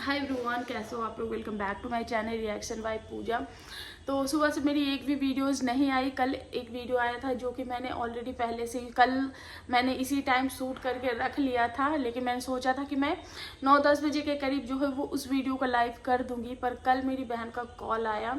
Hi everyone, कैसे हो आप लोग। Welcome back to my channel reaction by Pooja. तो सुबह से मेरी एक भी वीडियोस नहीं आई। कल एक वीडियो आया था जो कि मैंने ऑलरेडी पहले से ही कल मैंने इसी टाइम शूट करके रख लिया था, लेकिन मैंने सोचा था कि मैं 9-10 बजे के करीब जो है वो उस वीडियो को लाइव कर दूंगी। पर कल मेरी बहन का कॉल आया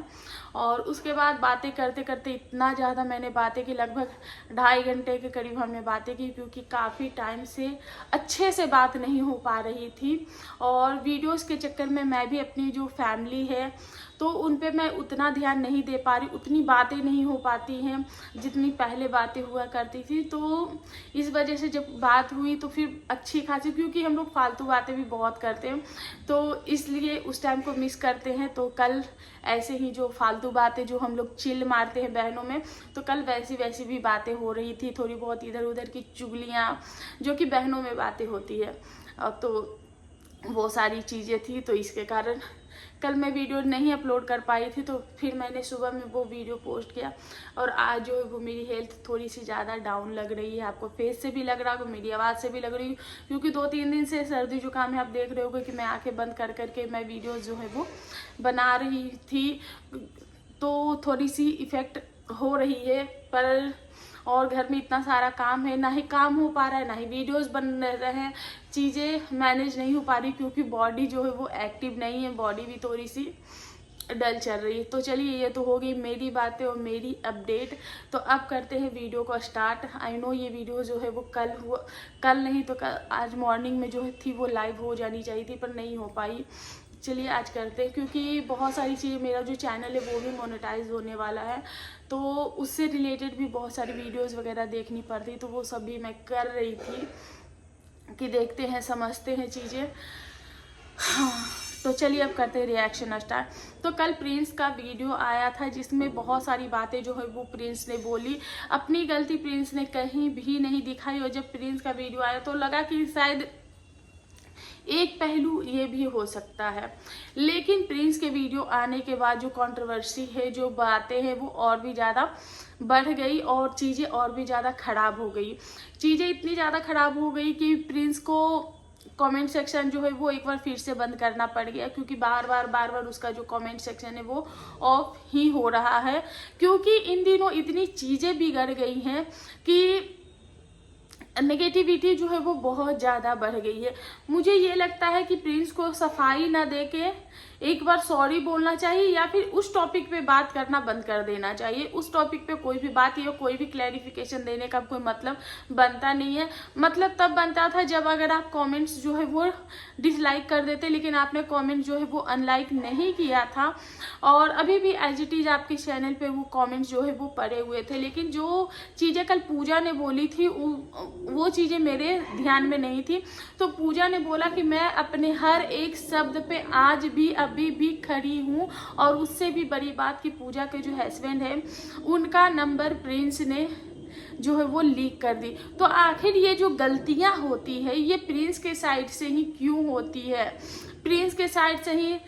और उसके बाद बातें करते करते इतना ज़्यादा मैंने बातें की, लगभग 2.5 घंटे के करीब हमने बातें की, क्योंकि काफ़ी टाइम से अच्छे से बात नहीं हो पा रही थी। और वीडियोस के चक्कर में मैं भी अपनी जो फैमिली है तो उन पे मैं उतना ध्यान नहीं दे पा रही, उतनी बातें नहीं हो पाती हैं जितनी पहले बातें हुआ करती थी। तो इस वजह से जब बात हुई तो फिर अच्छी खासी, क्योंकि हम लोग फालतू बातें भी बहुत करते हैं तो इसलिए उस टाइम को मिस करते हैं। तो कल ऐसे ही जो फालतू बातें जो हम लोग चिल मारते हैं बहनों में, तो कल वैसी वैसी भी बातें हो रही थी, थोड़ी बहुत इधर उधर की चुगलियाँ जो कि बहनों में बातें होती है। तो वो सारी चीज़ें थी, तो इसके कारण कल मैं वीडियो नहीं अपलोड कर पाई थी। तो फिर मैंने सुबह में वो वीडियो पोस्ट किया। और आज जो है वो मेरी हेल्थ थोड़ी सी ज़्यादा डाउन लग रही है, आपको फेस से भी लग रहा होगा, मेरी आवाज़ से भी लग रही है, क्योंकि 2-3 दिन से सर्दी जुकाम है। आप देख रहे होगे कि मैं आंखें बंद कर करके मैं वीडियो जो है वो बना रही थी, तो थोड़ी सी इफ़ेक्ट हो रही है। पर और घर में इतना सारा काम है, ना ही काम हो पा रहा है ना ही वीडियोस बन रहे हैं, चीज़ें मैनेज नहीं हो पा रही, क्योंकि बॉडी जो है वो एक्टिव नहीं है, बॉडी भी थोड़ी सी डल चल रही है। तो चलिए, ये तो हो गई मेरी बातें और मेरी अपडेट। तो अब करते हैं वीडियो को स्टार्ट। आई नो ये वीडियो जो है वो कल नहीं तो कल आज मॉर्निंग में जो थी वो लाइव हो जानी चाहिए थी, पर नहीं हो पाई। चलिए आज करते हैं, क्योंकि बहुत सारी चीज़ें, मेरा जो चैनल है वो भी मोनेटाइज होने वाला है, तो उससे रिलेटेड भी बहुत सारी वीडियोस वगैरह देखनी पड़ती, तो वो सब भी मैं कर रही थी कि देखते हैं समझते हैं चीज़ें। हाँ, तो चलिए अब करते हैं रिएक्शन स्टार्ट। तो कल प्रिंस का वीडियो आया था जिसमें बहुत सारी बातें जो है वो प्रिंस ने बोली। अपनी गलती प्रिंस ने कहीं भी नहीं दिखाई, और जब प्रिंस का वीडियो आया तो लगा कि शायद एक पहलू ये भी हो सकता है, लेकिन प्रिंस के वीडियो आने के बाद जो कंट्रोवर्सी है, जो बातें हैं, वो और भी ज़्यादा बढ़ गई और चीज़ें और भी ज़्यादा ख़राब हो गई। चीज़ें इतनी ज़्यादा ख़राब हो गई कि प्रिंस को कमेंट सेक्शन जो है वो एक बार फिर से बंद करना पड़ गया, क्योंकि बार बार उसका जो कमेंट सेक्शन है वो ऑफ ही हो रहा है, क्योंकि इन दिनों इतनी चीज़ें बिगड़ गई हैं कि नेगेटिविटी जो है वो बहुत ज़्यादा बढ़ गई है। मुझे ये लगता है कि प्रिंस को सफाई ना देके एक बार सॉरी बोलना चाहिए, या फिर उस टॉपिक पे बात करना बंद कर देना चाहिए। उस टॉपिक पे कोई भी बात या कोई भी क्लैरिफिकेशन देने का कोई मतलब बनता नहीं है। मतलब तब बनता था जब अगर आप कमेंट्स जो है वो डिसलाइक कर देते, लेकिन आपने कमेंट जो है वो अनलाइक नहीं किया था, और अभी भी एज इट इज़ आपके चैनल पे वो कमेंट्स जो है वो पड़े हुए थे। लेकिन जो चीज़ें कल पूजा ने बोली थी वो चीज़ें मेरे ध्यान में नहीं थी। तो पूजा ने बोला कि मैं अपने हर एक शब्द पे आज भी अभी भी खड़ी हूँ, और उससे भी बड़ी बात कि पूजा के जो हस्बैंड है उनका नंबर प्रिंस ने जो है वो लीक कर दी। तो आखिर ये जो गलतियाँ होती है ये प्रिंस के साइड से ही क्यों होती है? प्रिंस के साइड से ही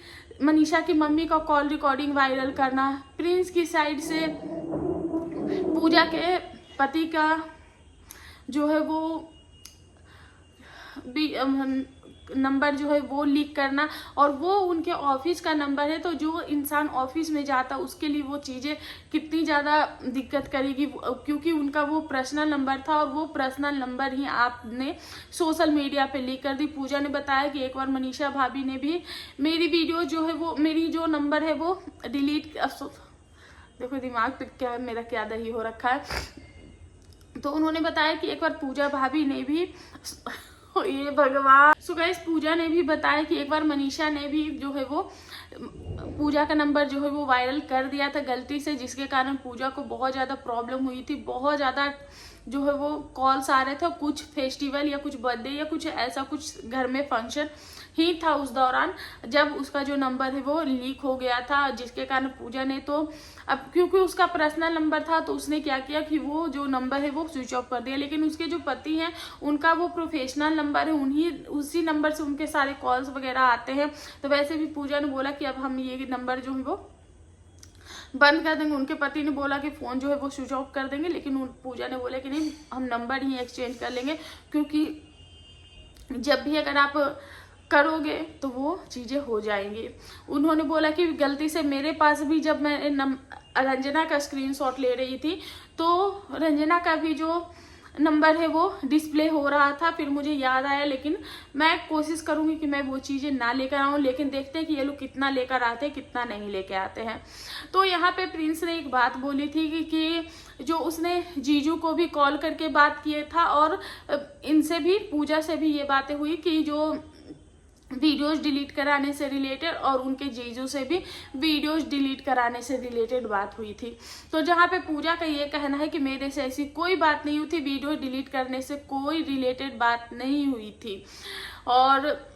मनीषा की मम्मी का कॉल रिकॉर्डिंग वायरल करना, प्रिंस की साइड से पूजा के पति का जो है वो नंबर जो है वो लीक करना, और वो उनके ऑफिस का नंबर है। तो जो इंसान ऑफिस में जाता उसके लिए वो चीज़ें कितनी ज़्यादा दिक्कत करेगी, क्योंकि उनका वो पर्सनल नंबर था, और वो पर्सनल नंबर ही आपने सोशल मीडिया पे लीक कर दी। पूजा ने बताया कि एक बार मनीषा भाभी ने भी मेरी वीडियो जो है वो, मेरी जो नंबर है वो डिलीट, देखो दिमाग पे क्या मेरा क्या दही हो रखा है। तो उन्होंने बताया कि एक बार पूजा भाभी ने भी ये भगवान, सो गाइस पूजा ने भी बताया कि एक बार मनीषा ने भी जो है वो पूजा का नंबर जो है वो वायरल कर दिया था गलती से, जिसके कारण पूजा को बहुत ज़्यादा प्रॉब्लम हुई थी। बहुत ज़्यादा जो है वो कॉल्स आ रहे थे, कुछ फेस्टिवल या कुछ बर्थडे या कुछ ऐसा कुछ घर में फंक्शन ही था उस दौरान, जब उसका जो नंबर है वो लीक हो गया था, जिसके कारण पूजा ने तो अब क्योंकि उसका पर्सनल नंबर था तो उसने क्या किया कि वो जो नंबर है वो स्विच ऑफ कर दिया। लेकिन उसके जो पति हैं उनका वो प्रोफेशनल नंबर है, उसी नंबर से उनके सारे कॉल्स वगैरह आते हैं। तो वैसे भी पूजा ने बोला कि अब हम ये नंबर जो है वो बंद कर देंगे। उनके पति ने बोला कि फ़ोन जो है वो स्विच ऑफ कर देंगे, लेकिन पूजा ने बोला कि नहीं, हम नंबर ही एक्सचेंज कर लेंगे, क्योंकि जब भी अगर आप करोगे तो वो चीज़ें हो जाएंगी। उन्होंने बोला कि गलती से मेरे पास भी जब मैं रंजना का स्क्रीनशॉट ले रही थी तो रंजना का भी जो नंबर है वो डिस्प्ले हो रहा था, फिर मुझे याद आया। लेकिन मैं कोशिश करूंगी कि मैं वो चीज़ें ना लेकर आऊँ, लेकिन देखते हैं कि ये लोग कितना लेकर आते हैं कितना नहीं लेकर आते हैं। तो यहाँ पे प्रिंस ने एक बात बोली थी कि जो उसने जीजू को भी कॉल करके बात किया था और इनसे भी, पूजा से भी ये बातें हुई कि जो वीडियोस डिलीट कराने से रिलेटेड और उनके जीजू से भी वीडियोस डिलीट कराने से रिलेटेड बात हुई थी। तो जहाँ पे पूजा का ये कहना है कि मेरे से ऐसी कोई बात नहीं हुई थी, वीडियो डिलीट करने से कोई रिलेटेड बात नहीं हुई थी। और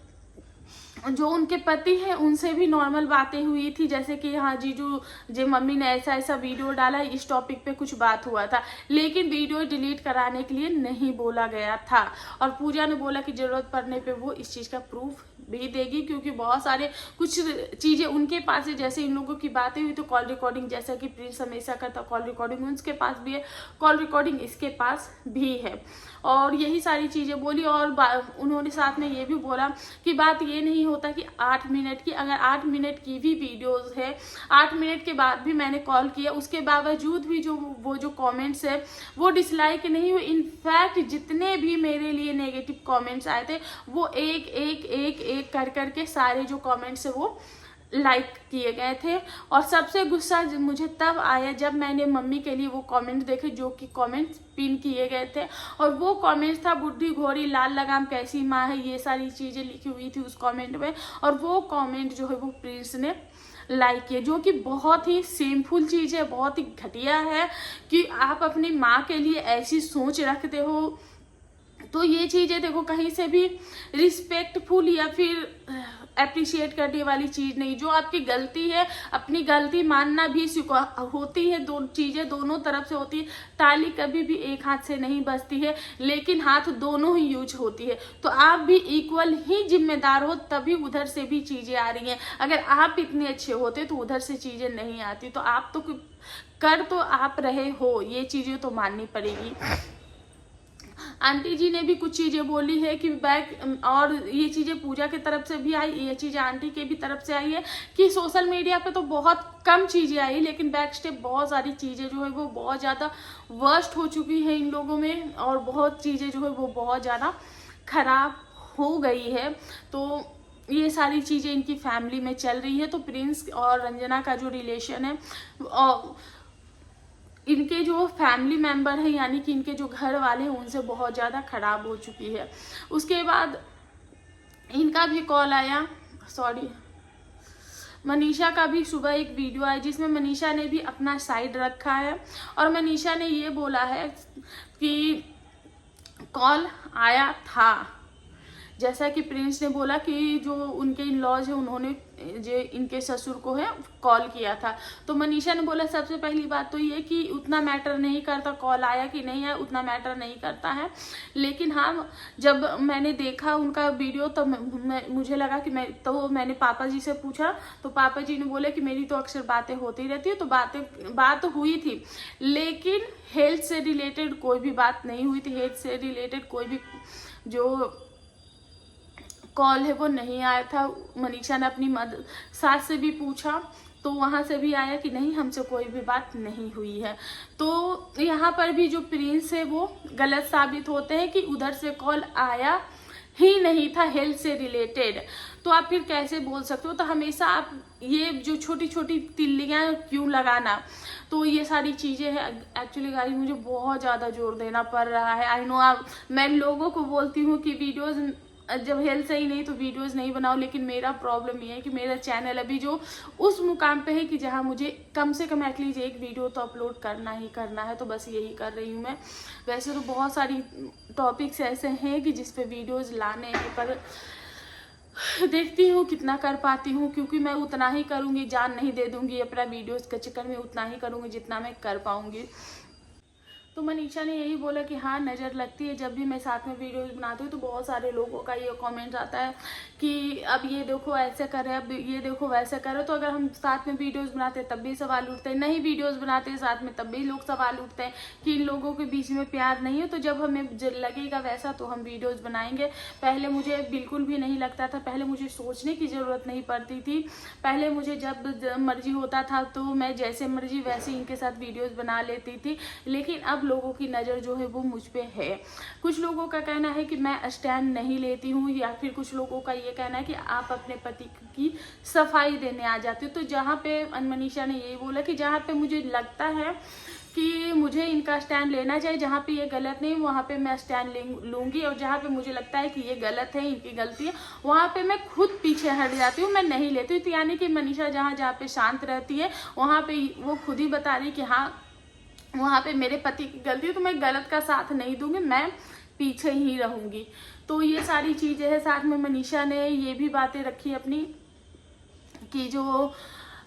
जो उनके पति हैं उनसे भी नॉर्मल बातें हुई थी, जैसे कि हाँ जीजू जे मम्मी ने ऐसा ऐसा वीडियो डाला, इस टॉपिक पे कुछ बात हुआ था, लेकिन वीडियो डिलीट कराने के लिए नहीं बोला गया था। और पूजा ने बोला कि जरूरत पड़ने पे वो इस चीज़ का प्रूफ भी देगी, क्योंकि बहुत सारे कुछ चीज़ें उनके पास है। जैसे इन लोगों की बातें हुई तो कॉल रिकॉर्डिंग, जैसा कि प्रिंस हमेशा करता, कॉल रिकॉर्डिंग उसके पास भी है, कॉल रिकॉर्डिंग इसके पास भी है। और यही सारी चीज़ें बोली। और उन्होंने साथ में ये भी बोला कि बात ये नहीं होता कि 8 मिनट की, अगर 8 मिनट की भी वीडियोस है, 8 मिनट के बाद भी मैंने कॉल किया, उसके बावजूद भी जो कमेंट्स है वो डिसलाइक नहीं हुए। इनफैक्ट जितने भी मेरे लिए नेगेटिव कमेंट्स आए थे वो एक एक एक एक कर करके सारे जो कमेंट्स है वो लाइक किए गए थे। और सबसे गुस्सा मुझे तब आया जब मैंने मम्मी के लिए वो कमेंट देखे जो कि कमेंट्स पिन किए गए थे, और वो कमेंट था बुढ़ी घोड़ी लाल लगाम कैसी माँ है, ये सारी चीज़ें लिखी हुई थी उस कमेंट में। और वो कमेंट जो है वो प्रिंस ने लाइक किए, जो कि बहुत ही शेमफुल चीज़ है, बहुत ही घटिया है कि आप अपनी माँ के लिए ऐसी सोच रखते हो। तो ये चीज़ें देखो कहीं से भी रिस्पेक्टफुल या फिर अप्रिशिएट करने वाली चीज़ नहीं। जो आपकी गलती है, अपनी गलती मानना भी होती है, दो चीज़ें दोनों तरफ से होती है। ताली कभी भी एक हाथ से नहीं बजती है, लेकिन हाथ दोनों ही यूज होती है। तो आप भी इक्वल ही जिम्मेदार हो, तभी उधर से भी चीज़ें आ रही हैं। अगर आप इतने अच्छे होते तो उधर से चीज़ें नहीं आती। तो आप तो कर तो आप रहे हो, ये चीज़ें तो माननी पड़ेगी। आंटी जी ने भी कुछ चीज़ें बोली है कि बैक, और ये चीज़ें पूजा की तरफ से भी आई, ये चीज़ें आंटी के भी तरफ से आई है कि सोशल मीडिया पे तो बहुत कम चीज़ें आई, लेकिन बैक स्टेप बहुत सारी चीज़ें जो है वो बहुत ज़्यादा वर्स्ट हो चुकी है इन लोगों में, और बहुत चीज़ें जो है वो बहुत ज़्यादा खराब हो गई है। तो ये सारी चीज़ें इनकी फैमिली में चल रही है। तो प्रिंस और रंजना का जो रिलेशन है, और इनके जो फैमिली मेंबर हैं यानी कि इनके जो घर वाले हैं उनसे बहुत ज़्यादा ख़राब हो चुकी है। उसके बाद इनका भी कॉल आया, मनीषा का भी सुबह एक वीडियो आया जिसमें मनीषा ने भी अपना साइड रखा है, और मनीषा ने ये बोला है कि कॉल आया था। जैसा कि प्रिंस ने बोला कि जो उनके इन लॉज है उन्होंने जो इनके ससुर को है कॉल किया था। तो मनीषा ने बोला सबसे पहली बात तो ये कि उतना मैटर नहीं करता कॉल आया कि नहीं आया, उतना मैटर नहीं करता है। लेकिन हाँ, जब मैंने देखा उनका वीडियो तो मुझे लगा कि मैंने पापा जी से पूछा, तो पापा जी ने बोले कि मेरी तो अक्सर बातें होती रहती है। तो बात हुई थी, लेकिन हेल्थ से रिलेटेड कोई भी बात नहीं हुई थी। हेल्थ से रिलेटेड कोई भी जो कॉल है वो नहीं आया था। मनीषा ने अपनी सास से भी पूछा तो वहाँ से भी आया कि नहीं, हमसे कोई भी बात नहीं हुई है। तो यहाँ पर भी जो प्रिंस है वो गलत साबित होते हैं कि उधर से कॉल आया ही नहीं था हेल्थ से रिलेटेड। तो आप फिर कैसे बोल सकते हो? तो हमेशा आप ये जो छोटी छोटी तिल्लियाँ क्यों लगाना। तो ये सारी चीज़ें हैं। एक्चुअली गाइस मुझे बहुत ज़्यादा जोर देना पड़ रहा है। आई नो मैं लोगों को बोलती हूँ कि वीडियोज़ जब हेल्थ सही नहीं तो वीडियोस नहीं बनाओ, लेकिन मेरा प्रॉब्लम ये है कि मेरा चैनल अभी जो उस मुकाम पे है कि जहाँ मुझे कम से कम एटलीस्ट एक वीडियो तो अपलोड करना ही करना है। तो बस यही कर रही हूँ मैं। वैसे तो बहुत सारी टॉपिक्स ऐसे हैं कि जिस पे वीडियोस लाने हैं, पर देखती हूँ कितना कर पाती हूँ, क्योंकि मैं उतना ही करूँगी, जान नहीं दे दूँगी अपना वीडियोज़ के चक्कर में, उतना ही करूँगी जितना मैं कर पाऊँगी। तो मनीषा ने यही बोला कि हाँ नज़र लगती है, जब भी मैं साथ में वीडियोस बनाती हूँ तो बहुत सारे लोगों का ये कमेंट आता है कि अब ये देखो ऐसे करे, अब ये देखो वैसे करे। तो अगर हम साथ में वीडियोस बनाते हैं तब भी सवाल उठते हैं, नहीं वीडियोस बनाते हैं साथ में तब भी लोग सवाल उठते हैं कि इन लोगों के बीच में प्यार नहीं है। तो जब हमें लगेगा वैसा तो हम वीडियोज़ बनाएंगे। पहले मुझे बिल्कुल भी नहीं लगता था, पहले मुझे सोचने की ज़रूरत नहीं पड़ती थी। पहले मुझे जब मर्जी होता था तो मैं जैसे मर्जी वैसे इनके साथ वीडियोज़ बना लेती थी। लेकिन अब लोगों की नज़र जो है वो मुझ पे है। कुछ लोगों का कहना है कि मैं स्टैंड नहीं लेती हूँ, या फिर कुछ लोगों का ये कहना है कि आप अपने पति की सफाई देने आ जाती हो। तो जहाँ पे मनीषा ने यही बोला कि जहाँ पे मुझे लगता है कि मुझे इनका स्टैंड लेना चाहिए, जहाँ पे ये गलत नहीं वहाँ पे मैं स्टैंड लूँगी, और जहाँ पे मुझे लगता है कि ये गलत है, इनकी गलती है, वहाँ पे मैं खुद पीछे हट जाती हूँ, मैं नहीं लेती हूँ। तो यानी कि मनीषा जहाँ पे शांत रहती है वहाँ पे वो खुद ही बता रही कि हाँ वहाँ पे मेरे पति की गलती है, तो मैं गलत का साथ नहीं दूंगी, मैं पीछे ही रहूंगी। तो ये सारी चीज़ें हैं। साथ में मनीषा ने ये भी बातें रखी अपनी कि जो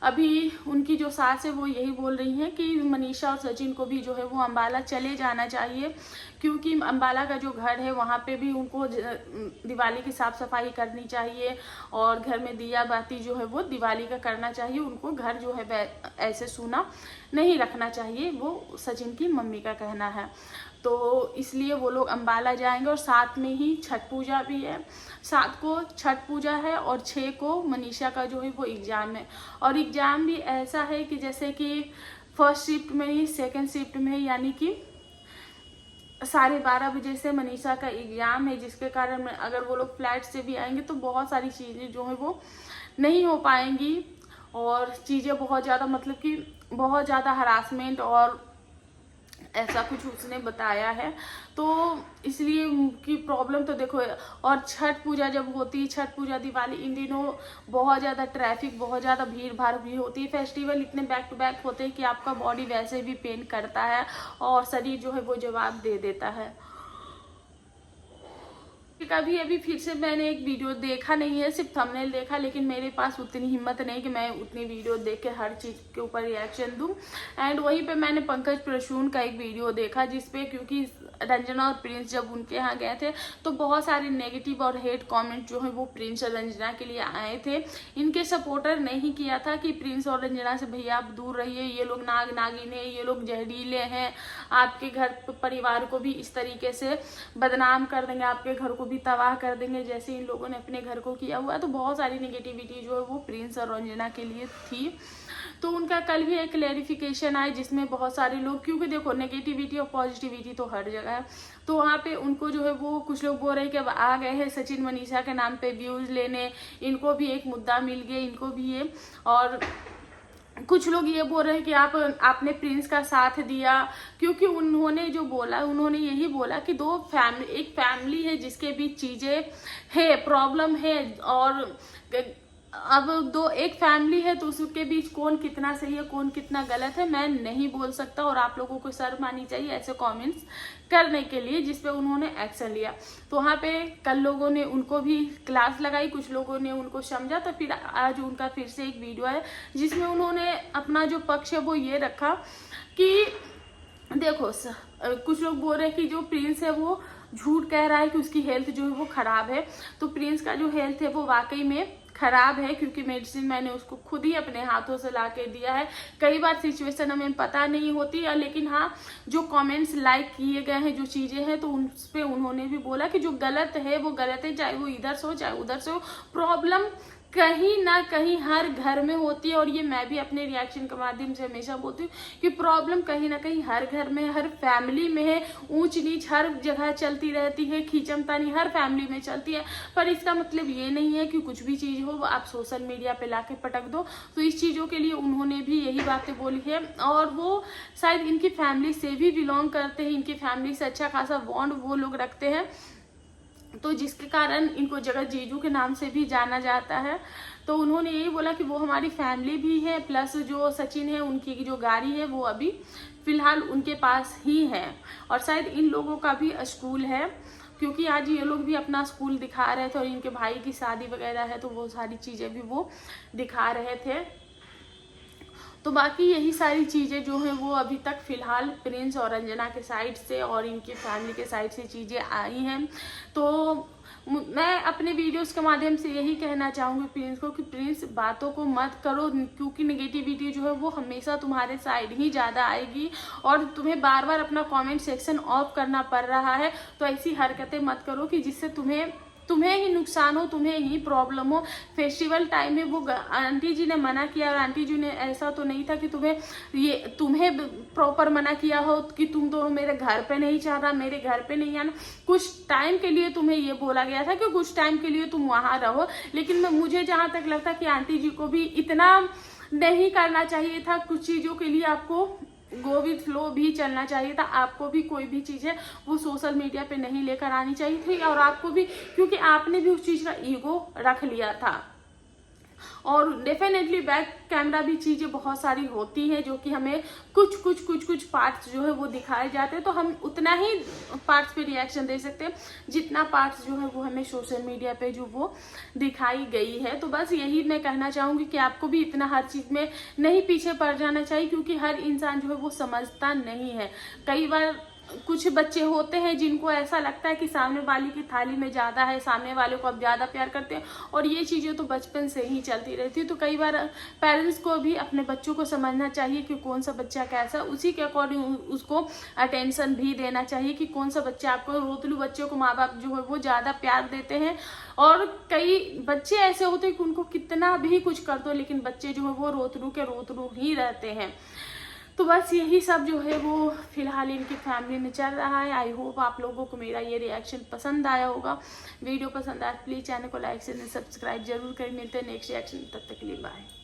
अभी उनकी जो सास है वो यही बोल रही हैं कि मनीषा और सचिन को भी जो है वो अम्बाला चले जाना चाहिए, क्योंकि अम्बाला का जो घर है वहाँ पे भी उनको दिवाली की साफ़ सफाई करनी चाहिए, और घर में दिया बाती जो है वो दिवाली का करना चाहिए। उनको घर जो है ऐसे सूना नहीं रखना चाहिए, वो सचिन की मम्मी का कहना है। तो इसलिए वो लोग अम्बाला जाएंगे, और साथ में ही छठ पूजा भी है। 7 को छठ पूजा है और 6 को मनीषा का जो है वो एग्ज़ाम है। और एग्ज़ाम भी ऐसा है कि जैसे कि फर्स्ट शिफ्ट में ही सेकेंड शिफ्ट में, यानी कि 12:30 बजे से मनीषा का एग्ज़ाम है, जिसके कारण अगर वो लोग फ्लाइट से भी आएंगे तो बहुत सारी चीज़ें जो है वो नहीं हो पाएंगी, और चीज़ें बहुत ज़्यादा मतलब कि बहुत ज़्यादा हरासमेंट और ऐसा कुछ उसने बताया है। तो इसलिए की प्रॉब्लम तो देखो। और छठ पूजा जब होती है, छठ पूजा दिवाली, इन दिनों बहुत ज़्यादा ट्रैफिक, बहुत ज़्यादा भीड़ भाड़ भी होती है। फेस्टिवल इतने बैक टू बैक होते हैं कि आपका बॉडी वैसे भी पेन करता है और शरीर जो है वो जवाब दे देता है। कभी अभी फिर से मैंने एक वीडियो देखा नहीं है, सिर्फ थंबनेल देखा, लेकिन मेरे पास उतनी हिम्मत नहीं कि मैं उतनी वीडियो देख के हर चीज़ के ऊपर रिएक्शन दूं। एंड वहीं पे मैंने पंकज प्रसून का एक वीडियो देखा, जिसपे क्योंकि रंजना और प्रिंस जब उनके यहाँ गए थे तो बहुत सारे नेगेटिव और हेट कमेंट जो है वो प्रिंस और रंजना के लिए आए थे। इनके सपोर्टर ने ही किया था कि प्रिंस और रंजना से भैया आप दूर रहिए, ये लोग नाग नागिन है, ये लोग जहरीले हैं, आपके घर परिवार को भी इस तरीके से बदनाम कर देंगे, आपके घर को भी तबाह कर देंगे जैसे इन लोगों ने अपने घर को किया हुआ। तो बहुत सारी नेगेटिविटी जो है वो प्रिंस और रंजना के लिए थी। तो उनका कल भी एक क्लैरिफिकेशन आया जिसमें बहुत सारे लोग, क्योंकि देखो नेगेटिविटी और पॉजिटिविटी तो हर जगह है, तो वहाँ पे उनको जो है वो कुछ लोग बोल रहे हैं कि अब आ गए हैं सचिन मनीषा के नाम पे व्यूज़ लेने, इनको भी एक मुद्दा मिल गया, इनको भी ये। और कुछ लोग ये बोल रहे हैं कि आपने प्रिंस का साथ दिया, क्योंकि उन्होंने जो बोला, उन्होंने यही बोला कि एक फैमिली है जिसके बीच चीज़ें है, प्रॉब्लम है, और अब एक फैमिली है तो उसके बीच कौन कितना सही है कौन कितना गलत है मैं नहीं बोल सकता, और आप लोगों को शर्म आनी चाहिए ऐसे कमेंट्स करने के लिए, जिसपे उन्होंने एक्शन लिया। तो वहाँ पे कल लोगों ने उनको भी क्लास लगाई, कुछ लोगों ने उनको समझा, तो फिर आज उनका फिर से एक वीडियो है जिसमें उन्होंने अपना जो पक्ष है वो ये रखा कि देखो कुछ लोग बोल रहे हैं कि जो प्रिंस है वो झूठ कह रहा है कि उसकी हेल्थ जो है वो खराब है। तो प्रिंस का जो हेल्थ है वो वाकई में खराब है, क्योंकि मेडिसिन मैंने उसको खुद ही अपने हाथों से ला के दिया है। कई बार सिचुएशन हमें पता नहीं होती है, लेकिन हाँ जो कमेंट्स लाइक किए गए हैं, जो चीज़ें हैं, तो उन पर उन्होंने भी बोला कि जो गलत है वो गलत है, चाहे वो इधर से हो चाहे उधर से हो। प्रॉब्लम कहीं ना कहीं हर घर में होती है, और ये मैं भी अपने रिएक्शन के माध्यम से हमेशा बोलती हूँ कि प्रॉब्लम कहीं ना कहीं हर घर में, हर फैमिली में है। ऊंच नीच हर जगह चलती रहती है, खींचमतानी हर फैमिली में चलती है, पर इसका मतलब ये नहीं है कि कुछ भी चीज़ हो आप सोशल मीडिया पे लाके पटक दो। तो इस चीज़ों के लिए उन्होंने भी यही बातें बोली है, और वो शायद इनकी फैमिली से भी बिलोंग करते हैं, इनकी फैमिली से अच्छा खासा बॉन्ड वो लोग रखते हैं, तो जिसके कारण इनको जगत जीजू के नाम से भी जाना जाता है। तो उन्होंने यही बोला कि वो हमारी फैमिली भी है, प्लस जो सचिन है उनकी जो गाड़ी है वो अभी फिलहाल उनके पास ही है, और शायद इन लोगों का भी स्कूल है, क्योंकि आज ये लोग भी अपना स्कूल दिखा रहे थे, और इनके भाई की शादी वगैरह है तो वो सारी चीज़ें भी वो दिखा रहे थे। तो बाकी यही सारी चीज़ें जो हैं वो अभी तक फ़िलहाल प्रिंस और अंजना के साइड से और इनकी फैमिली के साइड से चीज़ें आई हैं। तो मैं अपने वीडियोस के माध्यम से यही कहना चाहूँगी प्रिंस को कि प्रिंस बातों को मत करो, क्योंकि नेगेटिविटी जो है वो हमेशा तुम्हारे साइड ही ज़्यादा आएगी और तुम्हें बार बार अपना कमेंट सेक्शन ऑफ करना पड़ रहा है। तो ऐसी हरकतें मत करो कि जिससे तुम्हें ही नुकसान हो, तुम्हें ही प्रॉब्लम हो। फेस्टिवल टाइम में वो आंटी जी ने मना किया और आंटी जी ने ऐसा तो नहीं था कि तुम्हें प्रॉपर मना किया हो कि तुम दोनों मेरे घर पे नहीं जाना, मेरे घर पे नहीं आना। कुछ टाइम के लिए तुम्हें ये बोला गया था कि कुछ टाइम के लिए तुम वहां रहो, लेकिन मुझे जहां तक लगता कि आंटी जी को भी इतना नहीं करना चाहिए था। कुछ चीजों के लिए आपको गो विथ फ्लो भी चलना चाहिए था। आपको भी कोई भी चीज़ें वो सोशल मीडिया पे नहीं लेकर आनी चाहिए थी, और आपको भी, क्योंकि आपने भी उस चीज़ का ईगो रख लिया था। और डेफिनेटली बैक कैमरा भी चीज़ें बहुत सारी होती हैं जो कि हमें कुछ पार्ट्स जो है वो दिखाए जाते हैं, तो हम उतना ही पार्ट्स पे रिएक्शन दे सकते हैं जितना पार्ट्स जो है वो हमें सोशल मीडिया पे जो वो दिखाई गई है। तो बस यही मैं कहना चाहूँगी कि आपको भी इतना हर चीज़ में नहीं पीछे पड़ जाना चाहिए, क्योंकि हर इंसान जो है वो समझता नहीं है। कई बार कुछ बच्चे होते हैं जिनको ऐसा लगता है कि सामने वाले की थाली में ज़्यादा है, सामने वाले को अब ज़्यादा प्यार करते हैं, और ये चीज़ें तो बचपन से ही चलती रहती है। तो कई बार पेरेंट्स को भी अपने बच्चों को समझना चाहिए कि कौन सा बच्चा कैसा, उसी के अकॉर्डिंग उसको अटेंशन भी देना चाहिए कि कौन सा बच्चा आपको, रोतलू बच्चों को माँ बाप जो है वो ज़्यादा प्यार देते हैं, और कई बच्चे ऐसे होते हैं कि उनको कितना भी कुछ कर दो लेकिन बच्चे जो है वो रोतलू के रोतलू ही रहते हैं। तो बस यही सब जो है वो फिलहाल इनकी फैमिली में चल रहा है। आई होप आप लोगों को मेरा ये रिएक्शन पसंद आया होगा। वीडियो पसंद आया प्लीज़ चैनल को लाइक से सब्सक्राइब जरूर करें। मिलते हैं नेक्स्ट रिएक्शन, तब तक के लिए बाय।